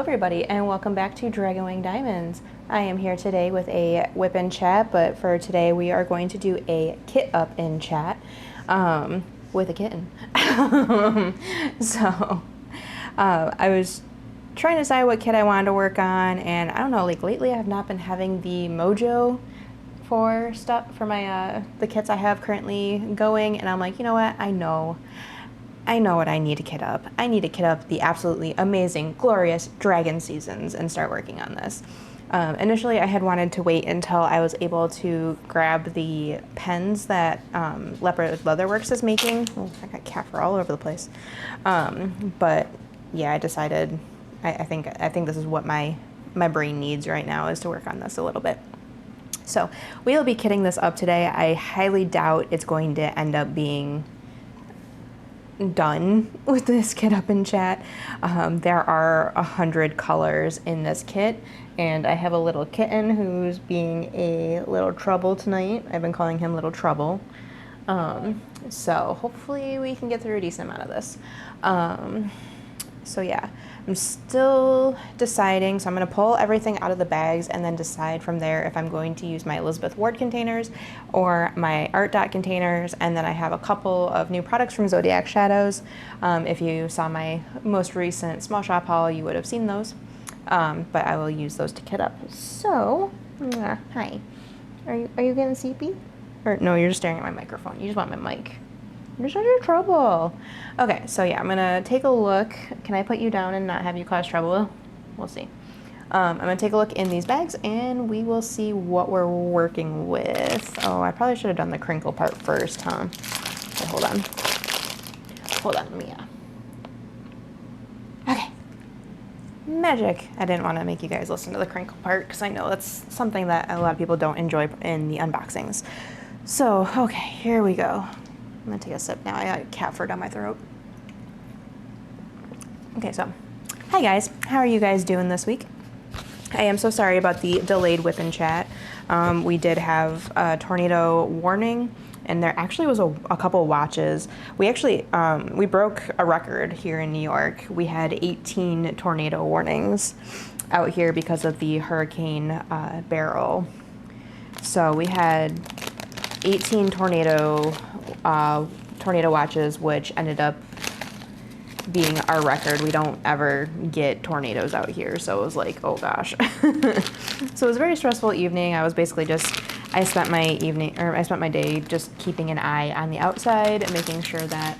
everybody, and welcome back to Dragon Wing Diamonds. I am here today with a whip in chat, but for today we are going to do a kit up in chat with a kitten. I was trying to decide what kit I wanted to work on, and I don't know, like lately I have not been having the mojo for stuff for my the kits I have currently going, and I'm like, you know what, I know what I need to kit up. I need to kit up the absolutely amazing, glorious Dragon Seasons and start working on this. Initially, I had wanted to wait until I was able to grab the pens that Leopard Leatherworks is making. Oh, I got cat fur all over the place. But yeah, I decided, I think this is what my brain needs right now, is to work on this a little bit. So we'll be kitting this up today. I highly doubt it's going to end up being done with this kit up in chat. There are 100 colors in this kit, and I have a little kitten who's being a little trouble tonight. I've been calling him Little Trouble. So hopefully we can get through a decent amount of this. So yeah, I'm still deciding. So I'm going to pull everything out of the bags and then decide from there if I'm going to use my Elizabeth Ward containers or my Art Dot containers. And then I have a couple of new products from Zodiac Shadows. If you saw my most recent small shop haul, you would have seen those. But I will use those to kit up. So, hi. Are you getting sleepy? Or no, you're just staring at my microphone. You just want my mic. You're such a trouble. Okay, so yeah, I'm gonna take a look. Can I put you down and not have you cause trouble? We'll see. I'm gonna take a look in these bags and we will see what we're working with. Oh, I probably should have done the crinkle part first, huh? Okay, hold on. Hold on, Mia. Okay. Magic. I didn't want to make you guys listen to the crinkle part because I know that's something that a lot of people don't enjoy in the unboxings. So, okay, here we go. I'm gonna take a sip now. I got cat fur down my throat. Okay, so, hi guys. How are you guys doing this week? I am so sorry about the delayed whip in chat. We did have a tornado warning, and there actually was a couple watches. We actually, we broke a record here in New York. We had 18 tornado warnings out here because of the Hurricane Beryl. So we had 18 tornado watches, which ended up being our record. We don't ever get tornadoes out here, so it was like, oh gosh. So it was a very stressful evening. I was basically I spent my day just keeping an eye on the outside and making sure that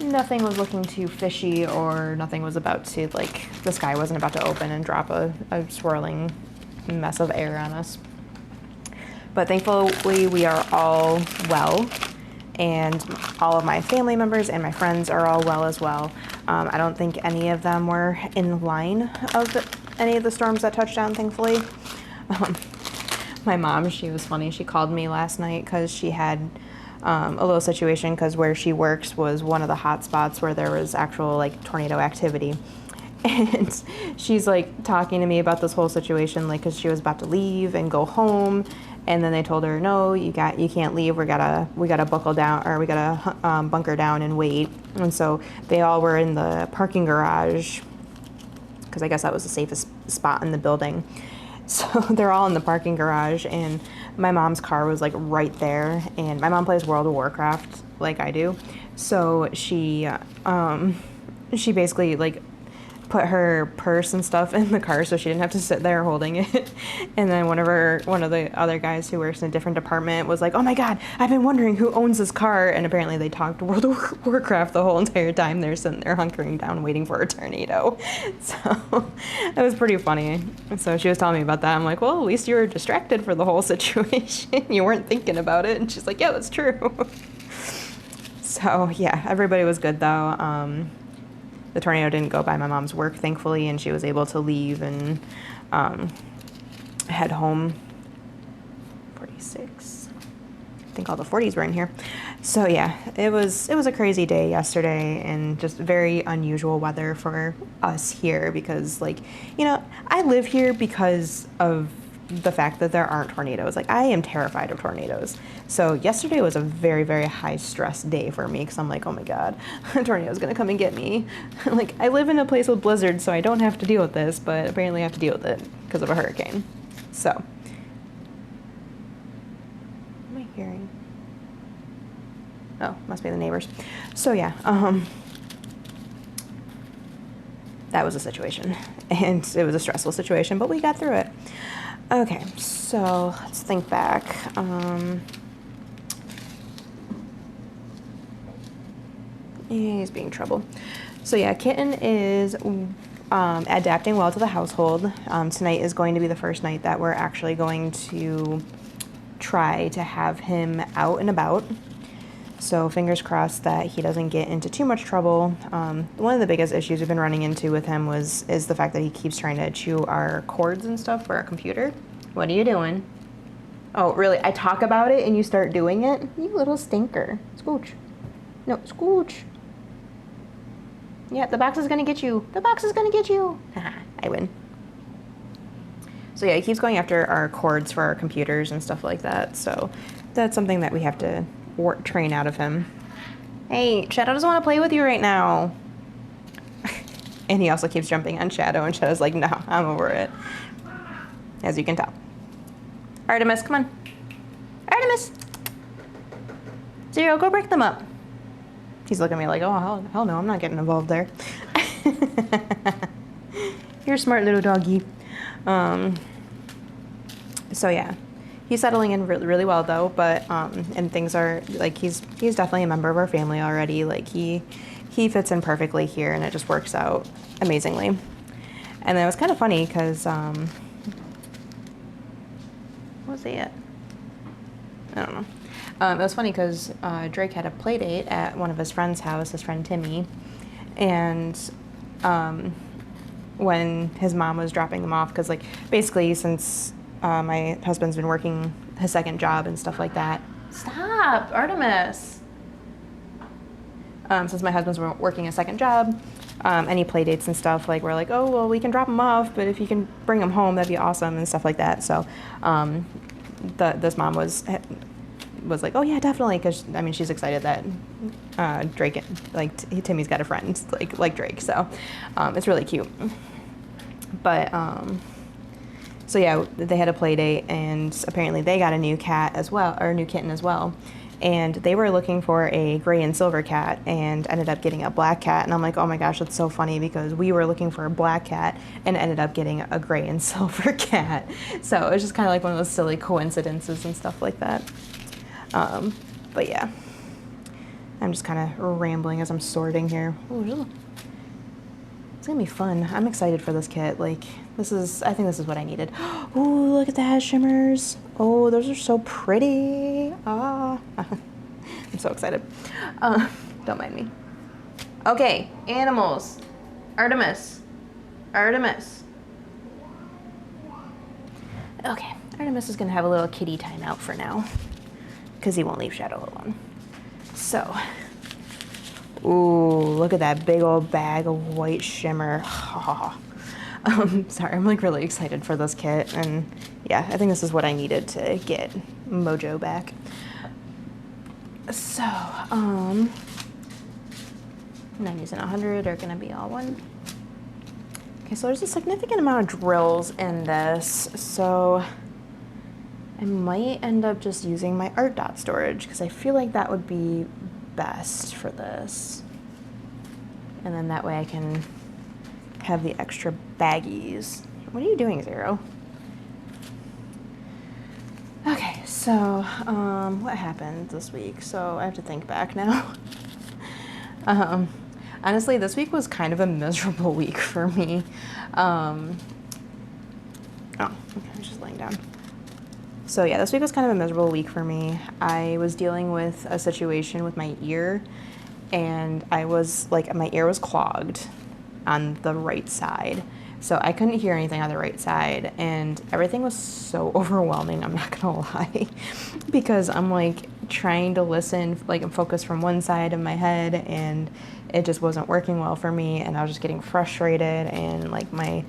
nothing was looking too fishy or nothing was about to, like, the sky wasn't about to open and drop a swirling mess of air on us. But thankfully we are all well, and all of my family members and my friends are all well as well. I don't think any of them were in line of any of the storms that touched down, thankfully. My mom, she was funny. She called me last night because she had a little situation, because where she works was one of the hot spots where there was actual, like, tornado activity. And she's like talking to me about this whole situation, like, because she was about to leave and go home. And then they told her, no, you can't leave. We gotta buckle down, or we gotta bunker down and wait. And so they all were in the parking garage, because I guess that was the safest spot in the building. So they're all in the parking garage, and my mom's car was like right there. And my mom plays World of Warcraft like I do, so she basically, like, put her purse and stuff in the car so she didn't have to sit there holding it. And then one of the other guys who works in a different department was like, oh my god, I've been wondering who owns this car. And apparently they talked World of Warcraft the whole entire time. They're sitting there hunkering down waiting for a tornado. So it was pretty funny. So she was telling me about that. I'm like, well, at least you were distracted for the whole situation. You weren't thinking about it. And she's like, yeah, that's true. So yeah, everybody was good though. The tornado didn't go by my mom's work, thankfully, and she was able to leave and head home. 46. I think all the 40s were in here. So yeah, it was a crazy day yesterday, and just very unusual weather for us here because, like, you know, I live here because of the fact that there aren't tornadoes. Like, I am terrified of tornadoes. So yesterday was a very, very high stress day for me because I'm like, oh my God, a tornado's gonna come and get me. Like, I live in a place with blizzards, so I don't have to deal with this, but apparently I have to deal with it because of a hurricane. So, what am I hearing? Oh, must be the neighbors. So yeah, that was a situation, and it was a stressful situation, but we got through it. Okay, so let's think back. He's being trouble. So yeah, Kitten is adapting well to the household. Tonight is going to be the first night that we're actually going to try to have him out and about. So fingers crossed that he doesn't get into too much trouble. One of the biggest issues we've been running into with him is the fact that he keeps trying to chew our cords and stuff for our computer. What are you doing? Oh, really? I talk about it and you start doing it? You little stinker. Scooch. No, scooch. Yeah, the box is gonna get you. The box is gonna get you. Haha, I win. So yeah, he keeps going after our cords for our computers and stuff like that. So that's something that we have to train out of him. Hey, Shadow doesn't want to play with you right now. And he also keeps jumping on Shadow, and Shadow's like, no, I'm over it. As you can tell. Artemis, come on. Artemis! Zero, go break them up. He's looking at me like, oh, hell no, I'm not getting involved there. You're a smart little doggy. So yeah. He's settling in really, really well though, but and things are like he's definitely a member of our family already. Like he fits in perfectly here, and it just works out amazingly. And then it was kind of funny because what was it? I don't know. It was funny because Drake had a play date at one of his friend's house, his friend Timmy, and when his mom was dropping them off, because like basically since my husband's been working his second job and stuff like that. Stop, Artemis. Since my husband's working a second job, any play dates and stuff, like we're like, oh, well, we can drop him off, but if you can bring him home, that'd be awesome and stuff like that. So this mom was like, oh yeah, definitely, because I mean she's excited that Drake, like Timmy's got a friend like Drake, so it's really cute. But so yeah, they had a play date, and apparently they got a new cat as well, or a new kitten as well. And they were looking for a gray and silver cat and ended up getting a black cat. And I'm like, oh my gosh, that's so funny because we were looking for a black cat and ended up getting a gray and silver cat. So it was just kind of like one of those silly coincidences and stuff like that. But yeah, I'm just kind of rambling as I'm sorting here. Ooh, it's gonna be fun. I'm excited for this kit. Like, I think this is what I needed. Ooh, look at that, shimmers. Oh, those are so pretty. Ah, I'm so excited. Don't mind me. Okay, animals. Artemis. Okay, Artemis is gonna have a little kitty time out for now, because he won't leave Shadow alone. So, ooh, look at that big old bag of white shimmer. Sorry, I'm like really excited for this kit, and yeah, I think this is what I needed to get Mojo back. So, 90s and 100 are gonna be all one. Okay, so there's a significant amount of drills in this, so I might end up just using my art dot storage because I feel like that would be best for this. And then that way I can have the extra baggies. What are you doing, Zero? Okay, so what happened this week? So I have to think back now. Honestly, this week was kind of a miserable week for me. Oh, okay, I'm just laying down. So yeah, this week was kind of a miserable week for me. I was dealing with a situation with my ear, and I was like, my ear was clogged on the right side. So I couldn't hear anything on the right side, and everything was so overwhelming, I'm not gonna lie, because I'm like trying to listen, like, and focus from one side of my head, and it just wasn't working well for me, and I was just getting frustrated. And like my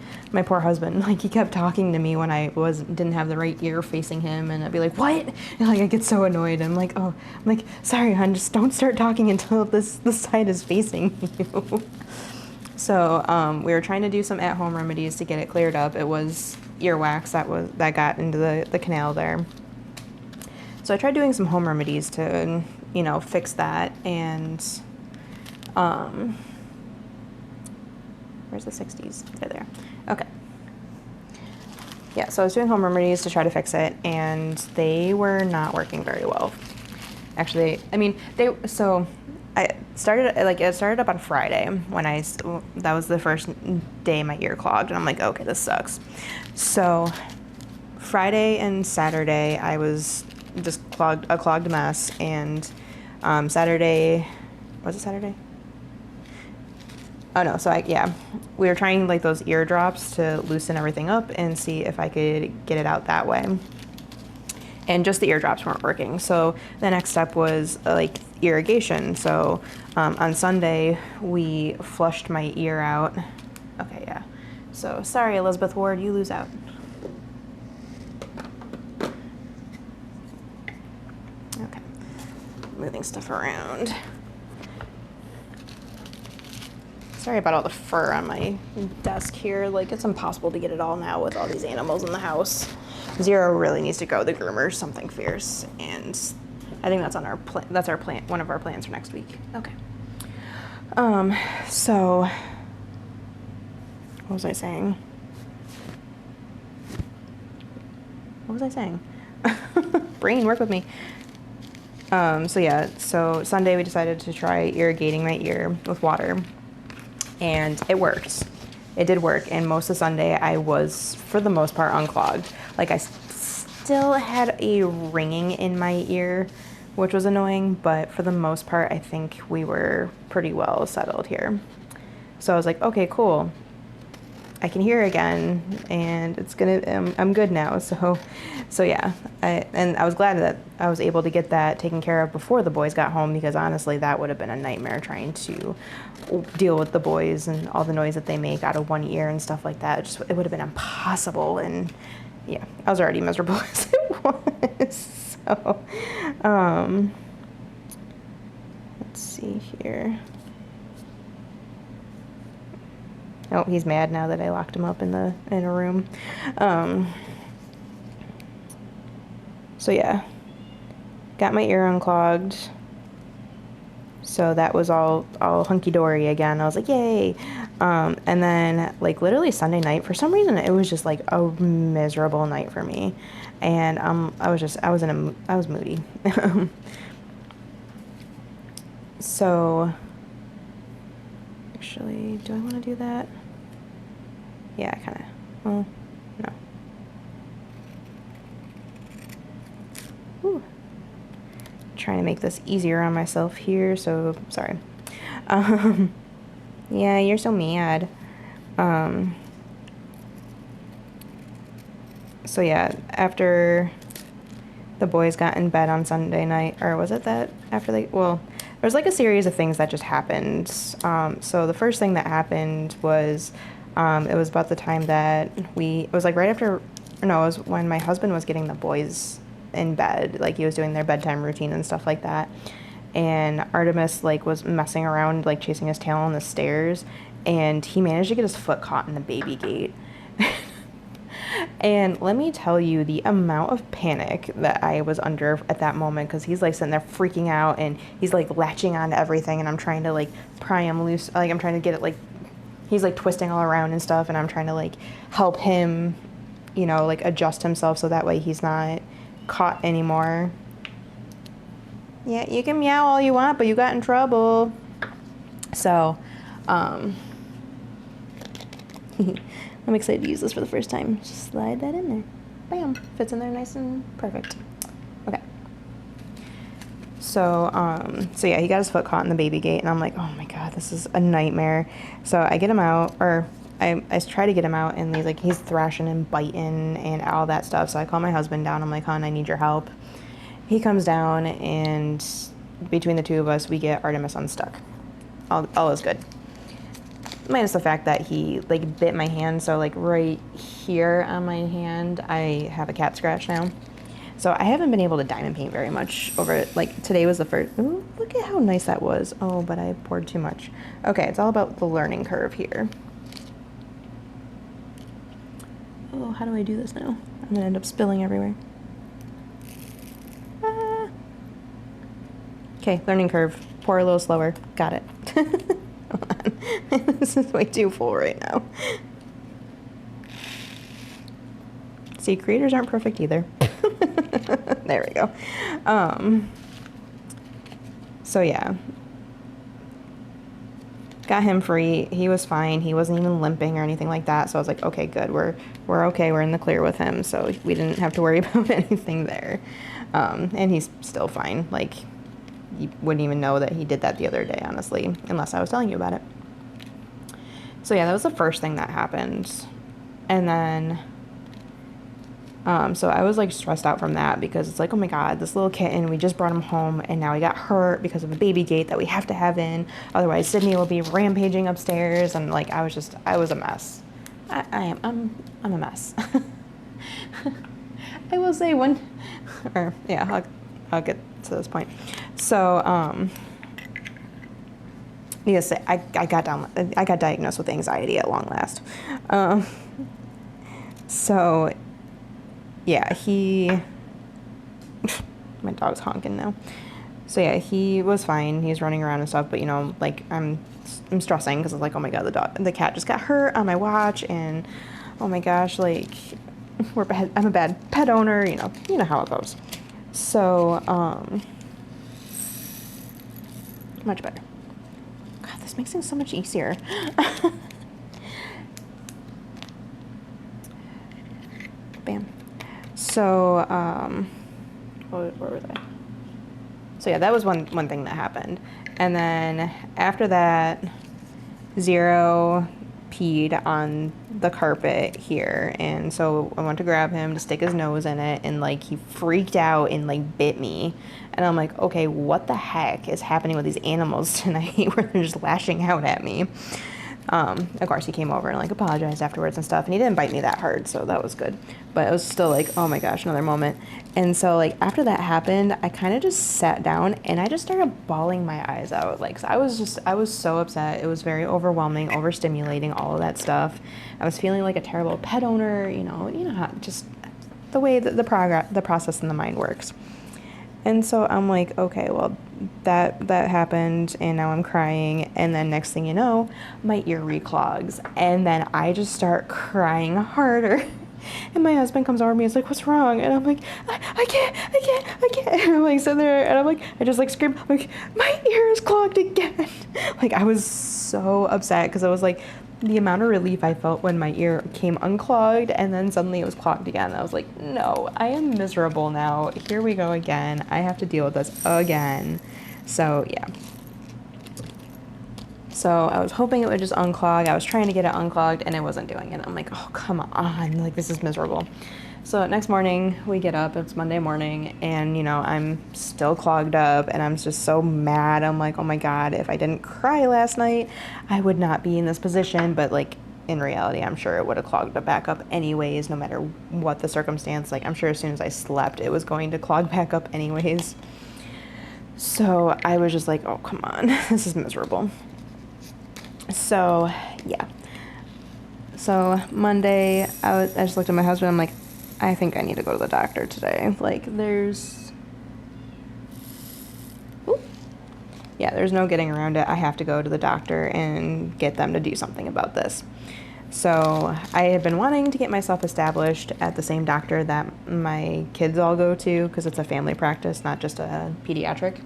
poor husband, like he kept talking to me when I didn't have the right ear facing him, and I'd be like, what? And like I get so annoyed. I'm like, oh, I'm like, sorry hon, just don't start talking until this side is facing you. So we were trying to do some at-home remedies to get it cleared up. It was earwax that got into the canal there. So I tried doing some home remedies to, you know, fix that. And where's the 60s? They're there. Okay. Yeah, so I was doing home remedies to try to fix it, and they were not working very well. Actually, I mean, it started up on Friday when that was the first day my ear clogged, and I'm like, okay, this sucks. So Friday and Saturday I was just a clogged mess, and Saturday, was it Saturday? Oh no, we were trying like those eardrops to loosen everything up and see if I could get it out that way. And just the eardrops weren't working. So the next step was like irrigation. So on Sunday, we flushed my ear out. Okay, yeah. So sorry, Elizabeth Ward, you lose out. Okay, moving stuff around. Sorry about all the fur on my desk here. Like, it's impossible to get it all now with all these animals in the house. Zero really needs to go to the groomer, something fierce, and I think that's on our plan. That's our plan. One of our plans for next week. Okay. So what was I saying? Brain, work with me. So Sunday we decided to try irrigating my ear with water, and it worked. It did work, and most of Sunday I was, for the most part, unclogged. Like, I still had a ringing in my ear, which was annoying, but for the most part, I think we were pretty well settled here. So I was like, okay, cool. I can hear again, and I'm good now. So yeah, I was glad that I was able to get that taken care of before the boys got home, because honestly, that would have been a nightmare trying to deal with the boys and all the noise that they make out of one ear and stuff like that. It would have been impossible, and yeah, I was already miserable as it was. So, let's see here. Oh, he's mad now that I locked him up in a room. So yeah, got my ear unclogged. So that was all hunky-dory again. I was like, yay. And then like literally Sunday night, for some reason, it was just like a miserable night for me. And I was moody. So actually, do I want to do that? Yeah, kind of. Well, no. Whew. Trying to make this easier on myself here, so sorry. Yeah, you're so mad. So yeah, after the boys got in bed on Sunday night, or was it that after there was like a series of things that just happened. So the first thing that happened was, it was about the time that it was like right after, no, it was when my husband was getting the boys in bed, like he was doing their bedtime routine and stuff like that. And Artemis like was messing around, like chasing his tail on the stairs, and he managed to get his foot caught in the baby gate. And let me tell you the amount of panic that I was under at that moment, because he's like sitting there freaking out, and he's like latching onto everything, and I'm trying to like pry him loose, like I'm trying to get it, like he's like twisting all around and stuff, and I'm trying to like help him, you know, like adjust himself so that way he's not caught anymore. Yeah, you can meow all you want, but you got in trouble. So I'm excited to use this for the first time. Just slide that in there. Bam. Fits in there nice and perfect. Okay. So yeah, he got his foot caught in the baby gate, and I'm like, oh my God, this is a nightmare. So I get him out, or I try to get him out, and he's thrashing and biting and all that stuff. So I call my husband down. I'm like, hon, I need your help. He comes down, and between the two of us, we get Artemis unstuck. all is good. Minus the fact that he like bit my hand, so like right here on my hand I have a cat scratch now. So I haven't been able to diamond paint very much over it. Like today was the first. Ooh, look at how nice that was. Oh, but I poured too much. Okay, it's all about the learning curve here. Oh, how do I do this now? I'm gonna end up spilling everywhere. Ah. Okay, learning curve. Pour a little slower. Got it. Hold on. This is way too full right now. See, creators aren't perfect either. There we go. So yeah. Got him free. He was fine. He wasn't even limping or anything like that. So I was like, okay, good. We're okay. We're in the clear with him. So we didn't have to worry about anything there. And he's still fine. Like, you wouldn't even know that he did that the other day, honestly, unless I was telling you about it. So yeah, that was the first thing that happened. And then, so I was like stressed out from that because it's like, oh my God, this little kitten, we just brought him home and now he got hurt because of a baby gate that we have to have in. Otherwise Sydney will be rampaging upstairs. And like, I was a mess. I'm a mess. I will say I'll get to this point. So, yes, I got diagnosed with anxiety at long last. So yeah, my dog's honking now. So yeah, he was fine. He's running around and stuff, but you know, like I'm stressing because it's like, oh my God, the cat just got hurt on my watch, and oh my gosh, like I'm a bad pet owner, you know how it goes. So, much better. God, this makes things so much easier. Bam. So, where was I? So yeah, that was one thing that happened. And then after that, Zero peed on the carpet here, and so I went to grab him to stick his nose in it, and like he freaked out and like bit me, and I'm like, okay, what the heck is happening with these animals tonight where they're just lashing out at me? Of course he came over and like apologized afterwards and stuff, and he didn't bite me that hard, so that was good, but it was still like, oh my gosh, another moment. And so like after that happened, I kind of just sat down and I just started bawling my eyes out. Like, so I was so upset. It was very overwhelming, overstimulating, all of that stuff. I was feeling like a terrible pet owner, you know how just the way that the process in the mind works. And so I'm like, okay, well, that happened, and now I'm crying, and then next thing you know, my ear reclogs, and then I just start crying harder. And my husband comes over to me, he's like, what's wrong? And I'm like, I can't. And I'm like sitting there, and I'm like, I just like scream, I'm like, my ear is clogged again. Like, I was so upset because I was like, the amount of relief I felt when my ear came unclogged and then suddenly it was clogged again. I was like, no, I am miserable now. Here we go again. I have to deal with this again. So yeah. So I was hoping it would just unclog. I was trying to get it unclogged and it wasn't doing it. I'm like, oh, come on. Like, this is miserable. So next morning we get up, it's Monday morning, and you know, I'm still clogged up and I'm just so mad. I'm like, oh my God, if I didn't cry last night, I would not be in this position. But like, in reality, I'm sure it would have clogged it back up anyways, no matter what the circumstance. Like, I'm sure as soon as I slept, it was going to clog back up anyways. So I was just like, oh, come on, this is miserable. So yeah. So Monday, I just looked at my husband, I'm like, I think I need to go to the doctor today. Like, there's no getting around it. I have to go to the doctor and get them to do something about this. So I had been wanting to get myself established at the same doctor that my kids all go to, because it's a family practice, not just a pediatric.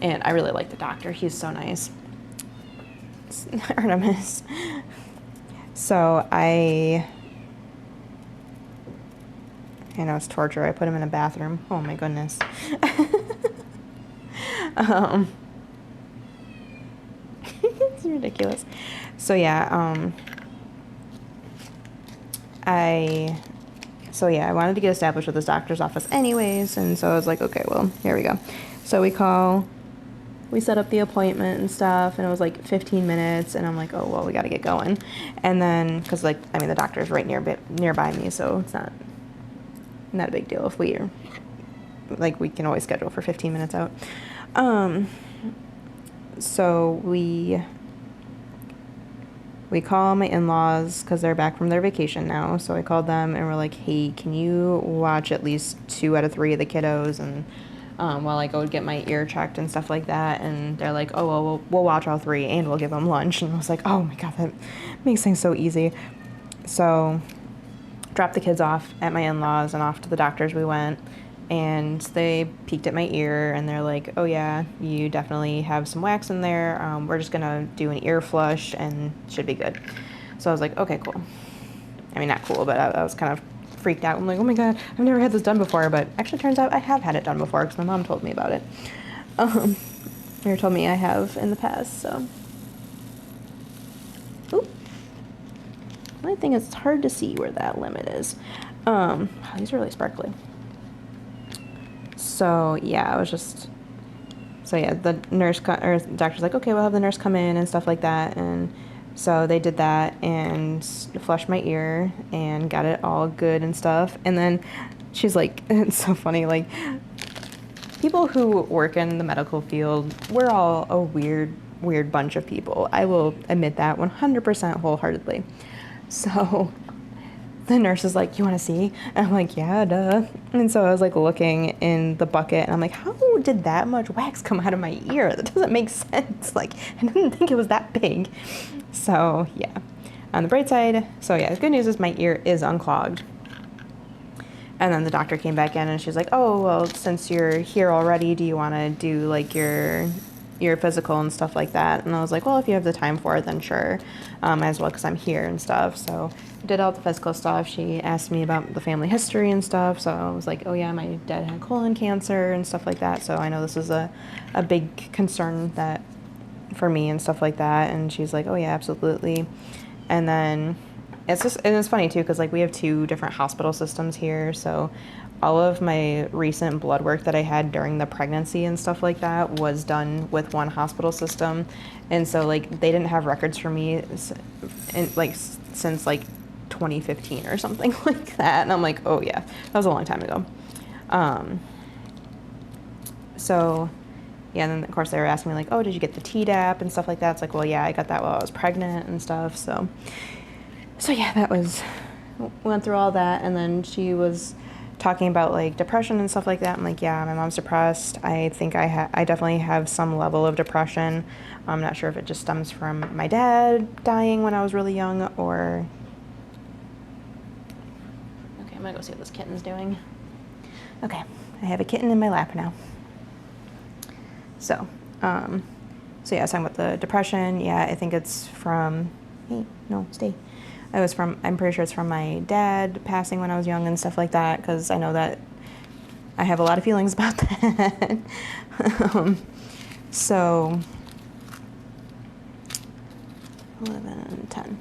And I really like the doctor. He's so nice. Artemis. So I know it's torture. I put him in a bathroom. Oh my goodness. It's ridiculous. So yeah, I wanted to get established with this doctor's office anyways, and so I was like, okay, well, here we go. So we call we set up the appointment and stuff, and it was like 15 minutes, and I'm like, oh, well, we got to get going. And then, because, like, I mean, the doctor's right nearby me, so it's not a big deal if we can always schedule for 15 minutes out. So we call my in-laws because they're back from their vacation now. So I called them and we're like, hey, can you watch at least 2 out of 3 of the kiddos, and while I go get my ear checked and stuff like that. And they're like, oh, well, we'll watch all 3 and we'll give them lunch. And I was like, oh my God, that makes things so easy. So dropped the kids off at my in-laws, and off to the doctor's we went. And they peeked at my ear and they're like, oh yeah, you definitely have some wax in there. We're just gonna do an ear flush and should be good. So I was like, okay, cool. I mean, not cool, but I was kind of freaked out. I'm like, oh my God, I've never had this done before. But actually turns out I have had it done before because my mom told me about it. Or told me I have in the past, so. Oop. The only thing is it's hard to see where that limit is. These are really sparkly. So yeah, the doctor's like, okay, we'll have the nurse come in and stuff like that. And so they did that and flushed my ear and got it all good and stuff. And then she's like, it's so funny, like, people who work in the medical field, we're all a weird bunch of people. I will admit that 100% wholeheartedly. So the nurse is like, you want to see? And I'm like, yeah, duh. And so I was like looking in the bucket and I'm like, how did that much wax come out of my ear? That doesn't make sense. Like, I didn't think it was that big. So yeah, on the bright side, so yeah, the good news is my ear is unclogged. And then the doctor came back in and she's like, oh, well, since you're here already, do you want to do like your physical and stuff like that? And I was like, well, if you have the time for it, then sure, as well, because I'm here and stuff. So I did all the physical stuff. She asked me about the family history and stuff. So I was like, oh yeah, my dad had colon cancer and stuff like that. So I know this is a big concern that for me and stuff like that. And she's like, oh yeah, absolutely. And then it's funny too, because like we have 2 different hospital systems here. So all of my recent blood work that I had during the pregnancy and stuff like that was done with one hospital system. And so like they didn't have records for me since like 2015 or something like that. And I'm like, oh yeah, that was a long time ago. So yeah, and then of course they were asking me like, oh, did you get the Tdap and stuff like that? It's like, well, yeah, I got that while I was pregnant and stuff. So yeah, went through all that. And then she was talking about like depression and stuff like that. I'm like, yeah, my mom's depressed. I think I definitely have some level of depression. I'm not sure if it just stems from my dad dying when I was really young, or okay, I'm gonna go see what this kitten's doing. Okay, I have a kitten in my lap now. So yeah, I was talking about the depression. Yeah, I think it's from, hey, no, stay. I'm pretty sure it's from my dad passing when I was young and stuff like that, because I know that I have a lot of feelings about that. So 11 and 10.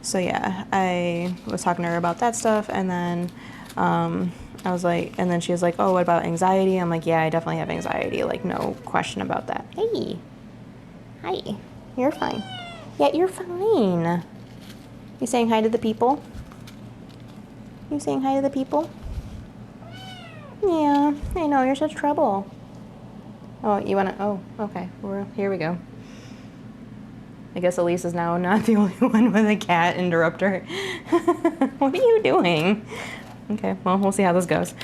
So yeah, I was talking to her about that stuff, and then I was like, and then she was like, oh, what about anxiety? I'm like, yeah, I definitely have anxiety, like no question about that. Hey, hi, you're fine. Yeah, you're fine. You saying hi to the people? You saying hi to the people? Yeah, I know, you're such trouble. Oh, you wanna, oh, okay, here we go. I guess Elise is now not the only one with a cat interrupter. What are you doing? Okay, well, we'll see how this goes.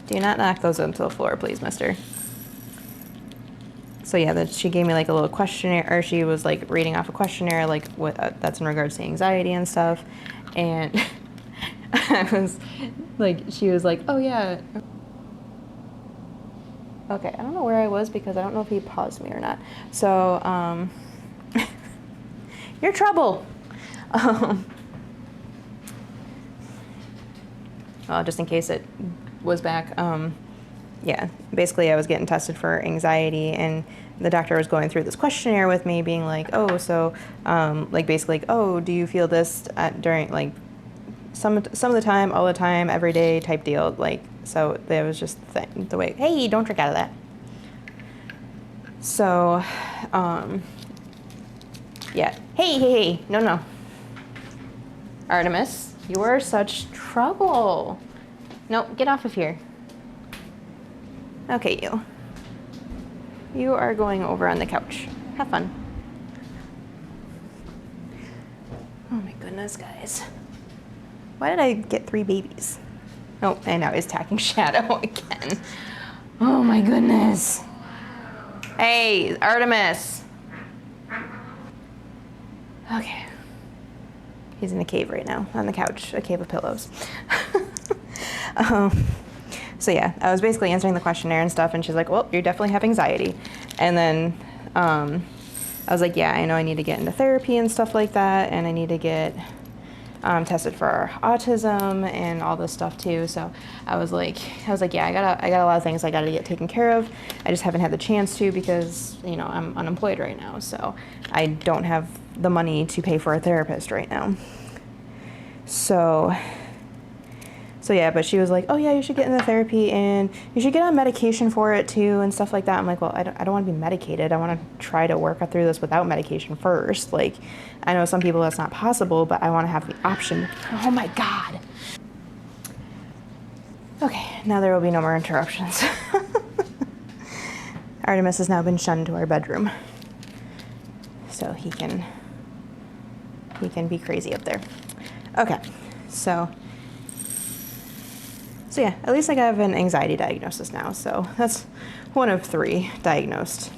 Do not knock those into the floor, please, mister. So yeah, she gave me like a little questionnaire, or she was like reading off a questionnaire, like what that's in regards to anxiety and stuff. And I was like, she was like, oh yeah. Okay, I don't know where I was because I don't know if he paused me or not. So, you're trouble. Well, just in case it was back. Yeah, basically I was getting tested for anxiety, and the doctor was going through this questionnaire with me, being like, oh, so, like basically like, oh, do you feel this during like some of the time, all the time, every day type deal. Like, so that was just the way, hey, don't drink out of that. So, yeah. Hey, no. Artemis, you are such trouble. No, get off of here. Okay, you. You are going over on the couch. Have fun. Oh my goodness, guys. Why did I get 3 babies? Oh, and now he's attacking Shadow again. Oh my goodness. Hey, Artemis. Okay. He's in a cave right now, on the couch, a cave of pillows. So yeah, I was basically answering the questionnaire and stuff, and she's like, well, you definitely have anxiety. And then I was like, yeah, I know I need to get into therapy and stuff like that, and I need to get tested for autism and all this stuff too. So I was like, yeah, I got a lot of things I got to get taken care of. I just haven't had the chance to because, you know, I'm unemployed right now. So I don't have the money to pay for a therapist right now. So yeah, but she was like, oh yeah, you should get into therapy and you should get on medication for it too and stuff like that. I'm like, well, I don't want to be medicated. I want to try to work through this without medication first. Like, I know some people that's not possible, but I want to have the option. Oh my God. Okay, now there will be no more interruptions. Artemis has now been shunned to our bedroom. So he can be crazy up there. Okay, so yeah, at least I have an anxiety diagnosis now, so that's 1 of 3 diagnosed.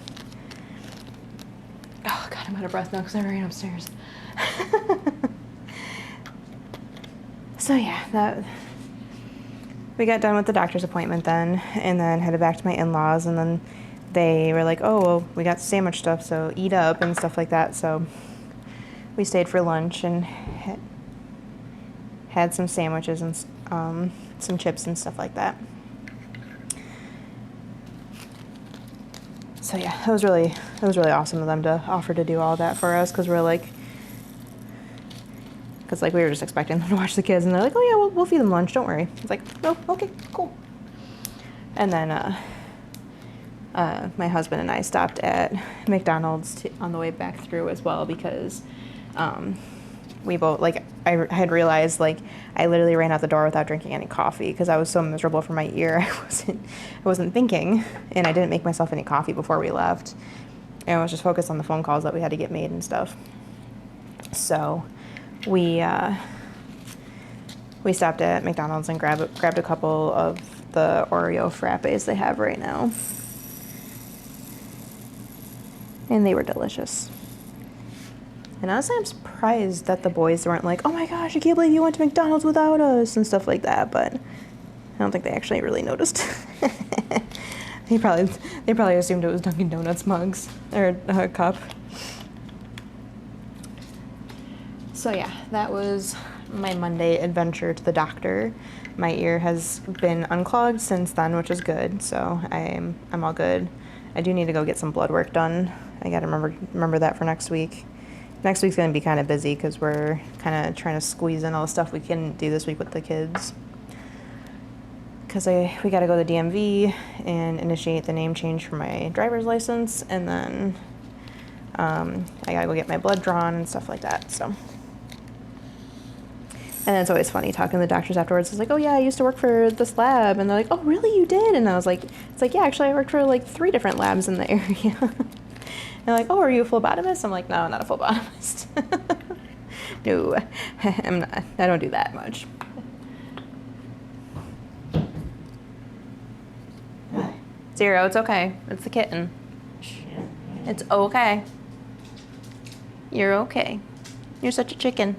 Oh God, I'm out of breath now because I ran upstairs. So yeah, we got done with the doctor's appointment then, and then headed back to my in-laws, and then they were like, oh, well, we got sandwich stuff, so eat up and stuff like that. So we stayed for lunch and had some sandwiches and some chips and stuff like that. So yeah, it was really awesome of them to offer to do all that for us, because we were just expecting them to watch the kids, and they're like, oh yeah, we'll feed them lunch, don't worry. It's like, oh, okay, cool. And then my husband and I stopped at McDonald's on the way back through as well, because we both, like, I had realized, like, I literally ran out the door without drinking any coffee because I was so miserable from my ear. I wasn't thinking, and I didn't make myself any coffee before we left. And I was just focused on the phone calls that we had to get made and stuff. So we stopped at McDonald's and grabbed a couple of the Oreo frappes they have right now. And they were delicious. And honestly, I'm surprised that the boys weren't like, oh my gosh, I can't believe you went to McDonald's without us and stuff like that, but I don't think they actually really noticed. They probably assumed it was Dunkin' Donuts mugs, or a cup. So yeah, that was my Monday adventure to the doctor. My ear has been unclogged since then, which is good, so I'm all good. I do need to go get some blood work done. I gotta remember that for next week. Next week's gonna be kind of busy because we're kind of trying to squeeze in all the stuff we can do this week with the kids. Because we gotta go to the DMV and initiate the name change for my driver's license, and then I gotta go get my blood drawn and stuff like that. So, and it's always funny talking to the doctors afterwards. It's like, oh yeah, I used to work for this lab, and they're like, oh really, you did? And I was like, it's like, yeah, actually I worked for like 3 different labs in the area. They're like, oh, are you a phlebotomist? I'm like, no, I'm not a phlebotomist. No, I'm not. I don't do that much. Zero, it's okay. It's the kitten. It's okay. You're okay. You're such a chicken.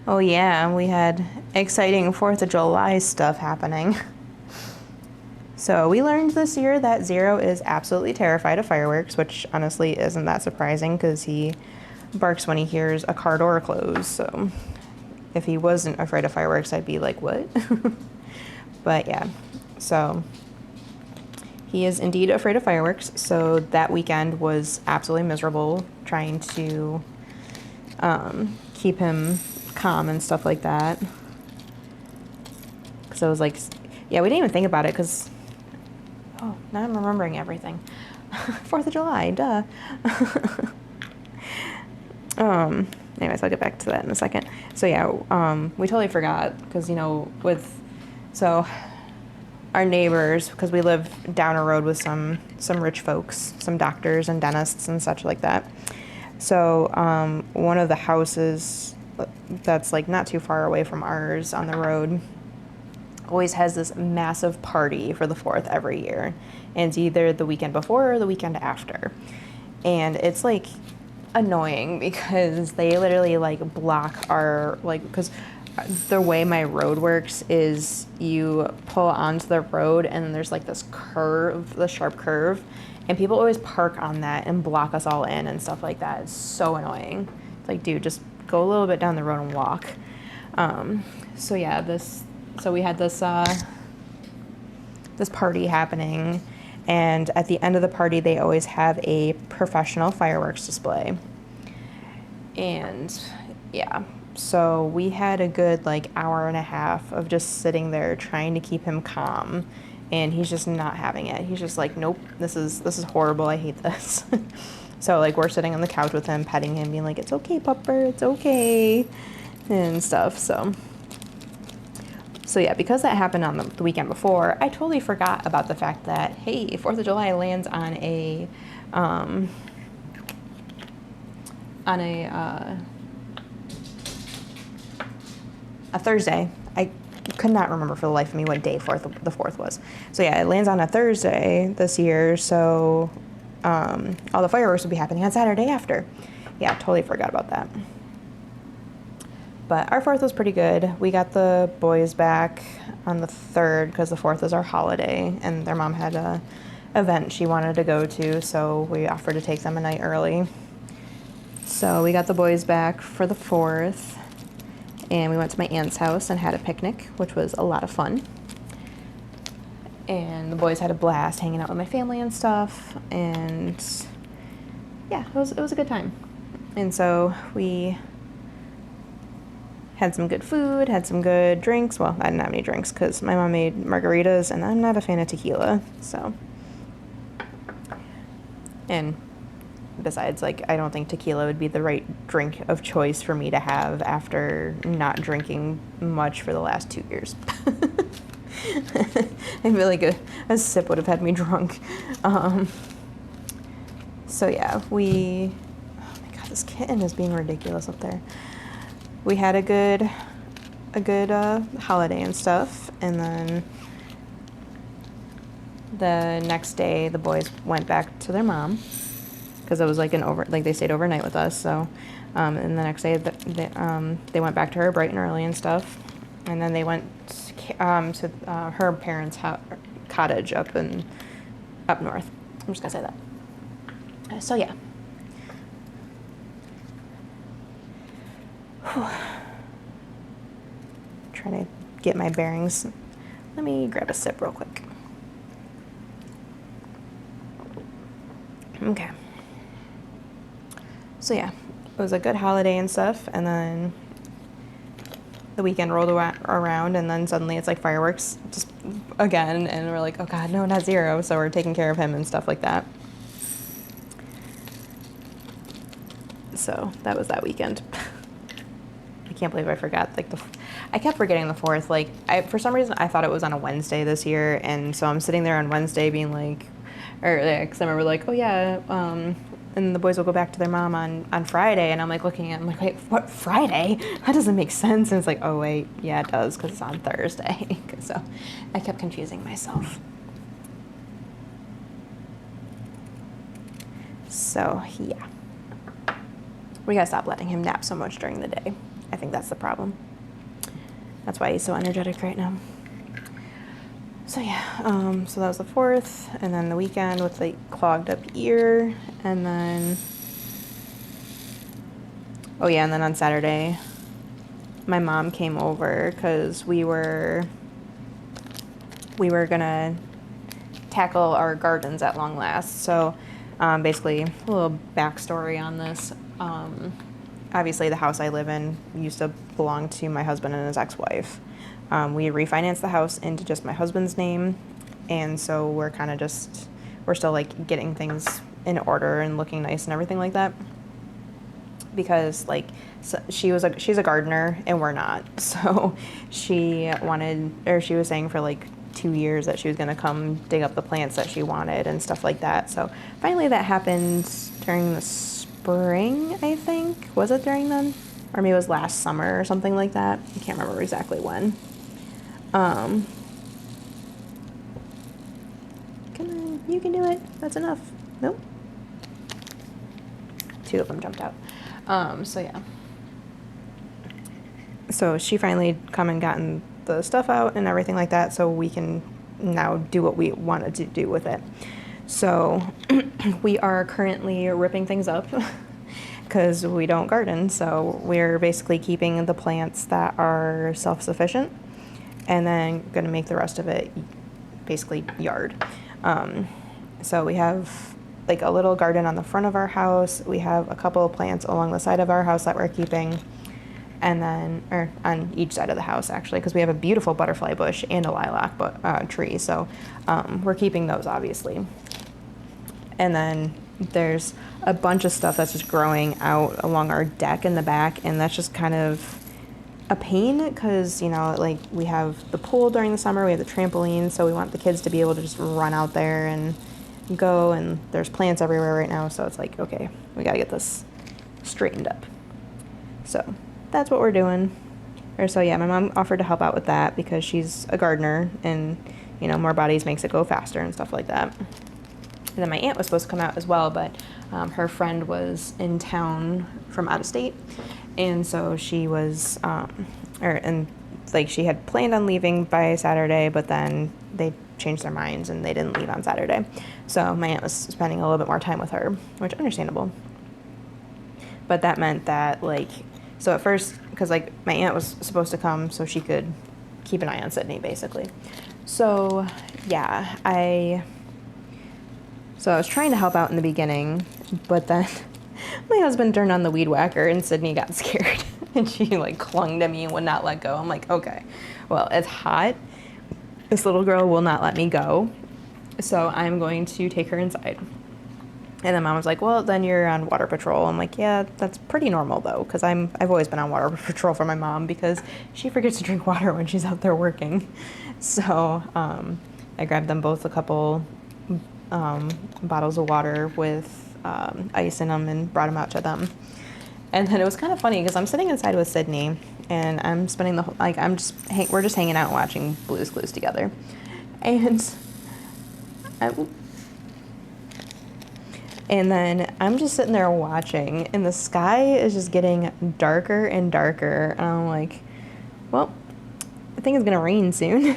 Oh yeah, we had exciting 4th of July stuff happening. So we learned this year that Zero is absolutely terrified of fireworks, which honestly isn't that surprising because he barks when he hears a car door close. So if he wasn't afraid of fireworks, I'd be like, what? But yeah, so he is indeed afraid of fireworks. So that weekend was absolutely miserable trying to keep him calm and stuff like that. because I was like, yeah, we didn't even think about it because, oh, now I'm remembering everything. 4th of July, duh. Anyways, I'll get back to that in a second. So yeah, we totally forgot because, you know, so our neighbors, because we live down a road with some rich folks, some doctors and dentists and such like that. So one of the houses that's like not too far away from ours on the road always has this massive party for the 4th every year. And it's either the weekend before or the weekend after. And it's like annoying because they literally like block our, like, because the way my road works is you pull onto the road and then there's like this curve, the sharp curve, and people always park on that and block us all in and stuff like that. It's so annoying. It's like, dude, just go a little bit down the road and walk. So yeah, so we had this party happening, and at the end of the party they always have a professional fireworks display. And yeah, so we had a good like hour and a half of just sitting there trying to keep him calm, and he's just not having it. He's just like, nope, this is horrible, I hate this. So like we're sitting on the couch with him, petting him, being like, it's okay, pupper, it's okay, and stuff. So yeah, because that happened on the weekend before, I totally forgot about the fact that, hey, 4th of July lands on a Thursday. I could not remember for the life of me what day the 4th was. So yeah, it lands on a Thursday this year, so all the fireworks will be happening on Saturday after. Yeah, totally forgot about that. But our 4th was pretty good. We got the boys back on the 3rd because the 4th is our holiday, and their mom had a event she wanted to go to, so we offered to take them a night early. So we got the boys back for the 4th, and we went to my aunt's house and had a picnic, which was a lot of fun. And the boys had a blast hanging out with my family and stuff, and yeah, it was a good time. And so we had some good food, had some good drinks. Well, I didn't have any drinks because my mom made margaritas, and I'm not a fan of tequila, so. And besides, like, I don't think tequila would be the right drink of choice for me to have after not drinking much for the last 2 years. I feel like a sip would have had me drunk. So yeah, oh my God, this kitten is being ridiculous up there. We had a good holiday and stuff, and then the next day the boys went back to their mom because it was like they stayed overnight with us. So, and the next day they went back to her bright and early and stuff, and then they went to her parents' cottage up north. I'm just gonna say that. So yeah. Trying to get my bearings. Let me grab a sip real quick. Okay. So yeah, it was a good holiday and stuff, and then the weekend rolled around, and then suddenly it's like fireworks just again, and we're like, oh God, no, not Zero. So we're taking care of him and stuff like that. So that was that weekend. I can't believe I forgot. I kept forgetting the 4th. Like, for some reason, I thought it was on a Wednesday this year, and so I'm sitting there on Wednesday being like, because I remember like, oh yeah, and the boys will go back to their mom on Friday, and I'm like looking at, I'm like, wait, what, Friday? That doesn't make sense. And it's like, oh wait, yeah, it does, because it's on Thursday. So I kept confusing myself. So yeah, we gotta stop letting him nap so much during the day. I think that's the problem. That's why he's so energetic right now. So yeah, so that was the 4th, and then the weekend with the clogged up ear, and then, oh yeah, and then on Saturday, my mom came over because we were gonna tackle our gardens at long last. So basically, a little backstory on this. obviously the house I live in used to belong to my husband and his ex-wife. We refinanced the house into just my husband's name, and so we're kind of just, we're still like getting things in order and looking nice and everything like that. Because like she's a gardener and we're not, so she was saying for like 2 years that she was gonna come dig up the plants that she wanted and stuff like that. So finally that happened during the spring, I think. Was it during then? Or maybe it was last summer or something like that. I can't remember exactly when. You can do it. That's enough. Nope. 2 of them jumped out. So yeah. So she finally come and gotten the stuff out and everything like that, so we can now do what we wanted to do with it. So we are currently ripping things up because we don't garden, so we're basically keeping the plants that are self-sufficient and then going to make the rest of it basically yard. So we have like a little garden on the front of our house. We have a couple of plants along the side of our house that we're keeping, and then, or on each side of the house actually, because we have a beautiful butterfly bush and a lilac tree. So we're keeping those obviously. And then there's a bunch of stuff that's just growing out along our deck in the back, and that's just kind of a pain because, you know, like we have the pool during the summer, we have the trampoline, so we want the kids to be able to just run out there and go, and there's plants everywhere right now, so it's like, okay, we gotta get this straightened up. So that's what we're doing. Or so yeah, my mom offered to help out with that because she's a gardener, and you know, more bodies makes it go faster and stuff like that. And then my aunt was supposed to come out as well, but her friend was in town from out of state, and so she was she had planned on leaving by Saturday, but then they changed their minds and they didn't leave on Saturday. So my aunt was spending a little bit more time with her, which understandable. But that meant that so at first, because my aunt was supposed to come so she could keep an eye on Sydney basically. So yeah, I was trying to help out in the beginning, but then my husband turned on the weed whacker and Sydney got scared and she clung to me and would not let go. I'm like, okay, well, it's hot. This little girl will not let me go, so I'm going to take her inside. And then Mom was like, well, then you're on water patrol. I'm like, yeah, that's pretty normal though, because I've always been on water patrol for my mom because she forgets to drink water when she's out there working. So I grabbed them both a couple bottles of water with ice in them and brought them out to them. And then it was kind of funny because I'm sitting inside with Sydney and I'm spending we're just hanging out watching Blue's Clues together. And then I'm just sitting there watching, and the sky is just getting darker and darker. And I'm like, well, I think it's going to rain soon.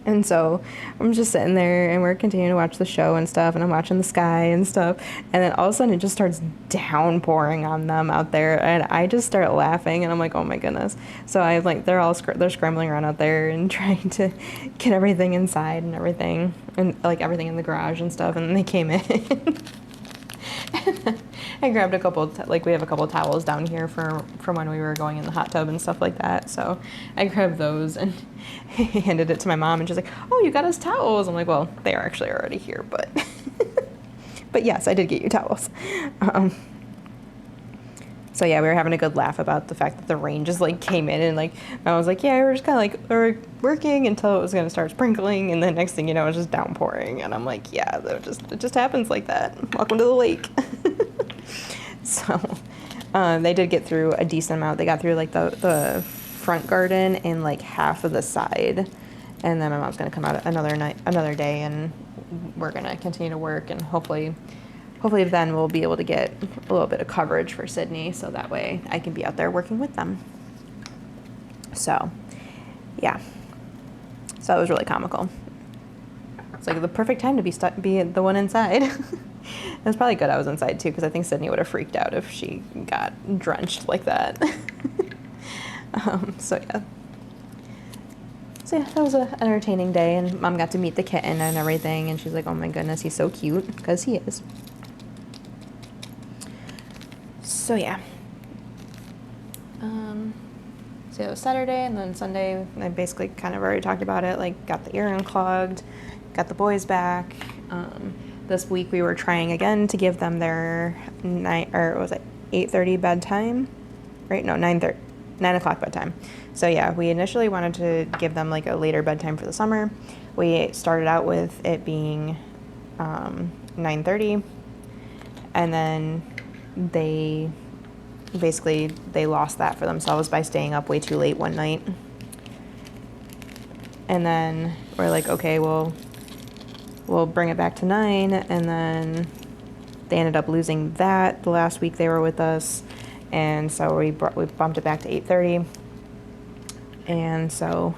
And so I'm just sitting there, and we're continuing to watch the show and stuff, and I'm watching the sky and stuff. And then all of a sudden, it just starts downpouring on them out there, and I just start laughing, and I'm like, oh my goodness. So they're scrambling around out there and trying to get everything inside and everything, and everything in the garage and stuff. And then they came in. I grabbed a couple, we have a couple towels down here from when we were going in the hot tub and stuff like that. So I grabbed those and handed it to my mom, and she's like, oh, you got us towels. I'm like, well, they are actually already here, but but yes, I did get you towels. So yeah, we were having a good laugh about the fact that the rain just came in, and I was like, yeah, we were just kind of working until it was going to start sprinkling, and then next thing you know, it was just downpouring, and I'm like, yeah, it just happens like that. Welcome to the lake. So they did get through a decent amount. They got through the front garden and half of the side, and then my mom's going to come out another day, and we're going to continue to work, and hopefully then we'll be able to get a little bit of coverage for Sydney, so that way I can be out there working with them. So, yeah. So it was really comical. It's the perfect time to be the one inside. It was probably good I was inside too, because I think Sydney would have freaked out if she got drenched like that. So yeah, that was an entertaining day, and Mom got to meet the kitten and everything, and she's like, oh my goodness, he's so cute, because he is. So yeah, So it was Saturday, and then Sunday, I basically kind of already talked about it, like got the ear unclogged, got the boys back. This week we were trying again to give them their 8:30 bedtime, right? No, 9:30, 9 o'clock bedtime. So yeah, we initially wanted to give them like a later bedtime for the summer. We started out with it being 9:30, and then they lost that for themselves by staying up way too late one night. And then we're like, okay, well, we'll bring it back to 9, and then they ended up losing that the last week they were with us, and so we bumped it back to 8:30. And so